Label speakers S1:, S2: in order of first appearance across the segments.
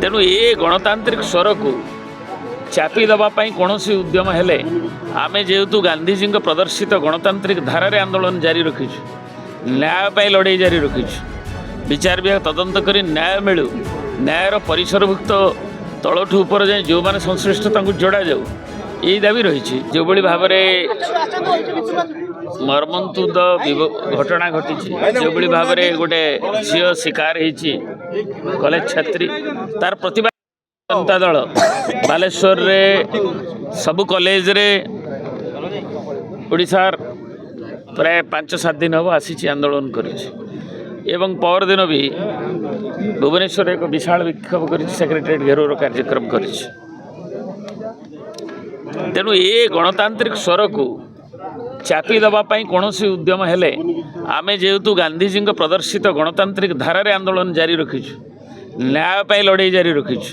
S1: तेणु ये गणतांत्रिक स्वर को चापी दवाई कौन उद्यम हेले आमे जेहेतु गांधीजी प्रदर्शित गणतांत्रिक धारारे आंदोलन जारी रखीचु, न्याय लड़ाई जारी रखीचु। विचार विभाग तदंत करी न्याय मिलू, न्यायर परिसरभुक्त तलठू ऊपर जाए जो मैंने संश्लिष्ट जोड़ा जाऊ यही दाबी रही। जो भाव में मर्मन्तुद घटना घटी, जो भाव में गोटे झी शिकार होती कॉलेज छात्री तार प्रतिभा जनता दल बालेश्वर रे सबु कॉलेज रे ओडिशार प्राय 5-7 दिन हम आसी आंदोलन करी एवं पर दिन भी भुवनेश्वर एक विशाल विक्षोभ कर सेक्रेटेरिएट घेरोर कार्यक्रम कर। तेणु ये गणतांत्रिक स्वर को चापी दवाई कौन उद्यम हेले आमे जेहेतु गांधीजी प्रदर्शित गणतांत्रिक धारारे आंदोलन जारी रखीचु, न्याय लड़ाई जारी रखीचु।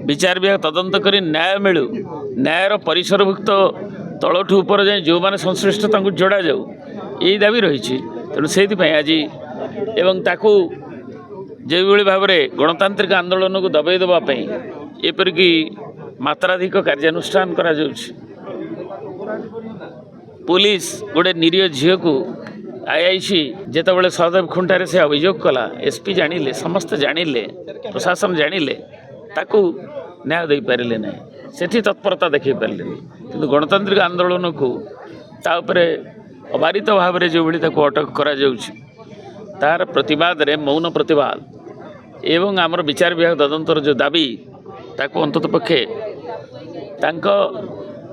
S1: विचार विभाग तदंत करी न्याय मिलू, न्यायर परिसरभुक्त तलठू ऊपर जाए जो मैंने संश्लिष्ट जोड़ा जाऊ यही दाबी रही। तेणु से आज एवं ताकू जो भाव में गणतांत्रिक आंदोलन को दबाई देवाई एपरिक मात्राधिक कार्यानुष्ठान करा जाउछि। पुलिस गोटे निरीह झील को आईआईसी जितेबाला सहदेव खुंटारे से अभियोग कला, एसपी जानिले, समस्त जानिले, प्रशासन जानिले, ताकू न्याय दे पारे ना, सेठी तत्परता देखी पारे कि गणतांत्रिक आंदोलन को तापर अबारित भाव में जो भाई अटक करा जाउछि तार प्रतिवाद रे मौन प्रतिवाद एवं आमर विचार विभाग तदंतर जो दाबी ताको अंतत पक्षे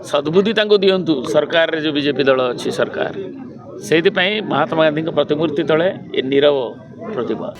S1: सद्बुद्धि दिंतु सरकार रे जो बीजेपी दल अच्छी सरकार से महात्मा गांधी प्रतिमूर्ति तले ये नीरव प्रतिवाद।